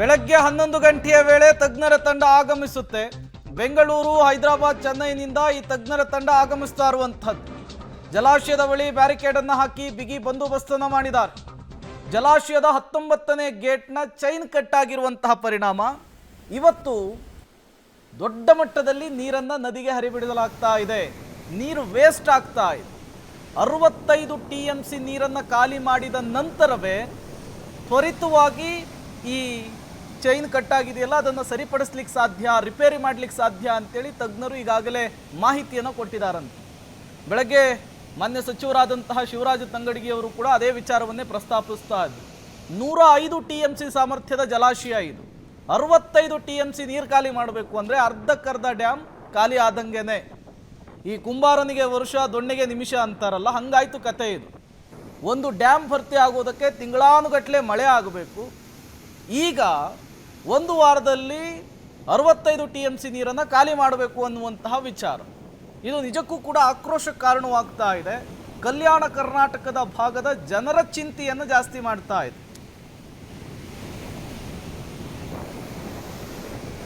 ಬೆಳಗ್ಗೆ 11 ಗಂಟೆಯ ವೇಳೆ ತಜ್ಞರ ತಂಡ ಆಗಮಿಸುತ್ತೆ. ಬೆಂಗಳೂರು, ಹೈದರಾಬಾದ್, ಚೆನ್ನೈನಿಂದ ಈ ತಜ್ಞರ ತಂಡ ಆಗಮಿಸ್ತಾ ಇರುವಂತಹದ್ದು. ಜಲಾಶಯದ ಬಳಿ ಬ್ಯಾರಿಕೇಡ್ ಅನ್ನು ಹಾಕಿ ಬಿಗಿ ಬಂದೋಬಸ್ತನ್ನು ಮಾಡಿದ್ದಾರೆ. ಜಲಾಶಯದ 19ನೇ ಗೇಟ್ನ ಚೈನ್ ಕಟ್ ಆಗಿರುವಂತಹ ಪರಿಣಾಮ ಇವತ್ತು ದೊಡ್ಡ ಮಟ್ಟದಲ್ಲಿ ನೀರನ್ನು ನದಿಗೆ ಹರಿಬಿಡಲಾಗ್ತಾ ಇದೆ. ನೀರು ವೇಸ್ಟ್ ಆಗ್ತಾ ಇದೆ. 65 TMC ನೀರನ್ನು ಖಾಲಿ ಮಾಡಿದ ನಂತರವೇ ತ್ವರಿತವಾಗಿ ಈ ಚೈನ್ ಕಟ್ ಆಗಿದೆಯಲ್ಲ ಅದನ್ನು ಸರಿಪಡಿಸ್ಲಿಕ್ಕೆ ಸಾಧ್ಯ, ರಿಪೇರಿ ಮಾಡ್ಲಿಕ್ಕೆ ಸಾಧ್ಯ ಅಂತೇಳಿ ತಜ್ಞರು ಈಗಾಗಲೇ ಮಾಹಿತಿಯನ್ನು ಕೊಟ್ಟಿದ್ದಾರಂತೆ. ಬೆಳಗ್ಗೆ ಮಾನ್ಯ ಸಚಿವರಾದಂತಹ ಶಿವರಾಜ ತಂಗಡಗಿಯವರು ಕೂಡ ಅದೇ ವಿಚಾರವನ್ನೇ ಪ್ರಸ್ತಾಪಿಸ್ತಾ ಇದ್ರು. 105 TMC ಸಾಮರ್ಥ್ಯದ ಜಲಾಶಯ ಇದು. 65 TMC ನೀರು ಖಾಲಿ ಮಾಡಬೇಕು ಅಂದರೆ ಅರ್ಧಕ್ಕರ್ಧ ಡ್ಯಾಮ್ ಖಾಲಿ ಆದಂಗೆನೆ. ಈ ಕುಂಬಾರನಿಗೆ ವರ್ಷ ದೊಣ್ಣೆಗೆ ನಿಮಿಷ ಅಂತಾರಲ್ಲ, ಹಂಗಾಯ್ತು ಕತೆ ಇದು. ಒಂದು ಡ್ಯಾಮ್ ಭರ್ತಿ ಆಗೋದಕ್ಕೆ ತಿಂಗಳಾನುಗಟ್ಟಲೆ ಮಳೆ ಆಗಬೇಕು. ಈಗ ಒಂದು ವಾರದಲ್ಲಿ 65 TMC ನೀರನ್ನು ಖಾಲಿ ಮಾಡಬೇಕು ಅನ್ನುವಂತಹ ವಿಚಾರ, ಇದು ನಿಜಕ್ಕೂ ಕೂಡ ಆಕ್ರೋಶಕ್ಕೆ ಕಾರಣವಾಗ್ತಾ ಇದೆ. ಕಲ್ಯಾಣ ಕರ್ನಾಟಕದ ಭಾಗದ ಜನರ ಚಿಂತೆಯನ್ನು ಜಾಸ್ತಿ ಮಾಡ್ತಾ ಇದೆ.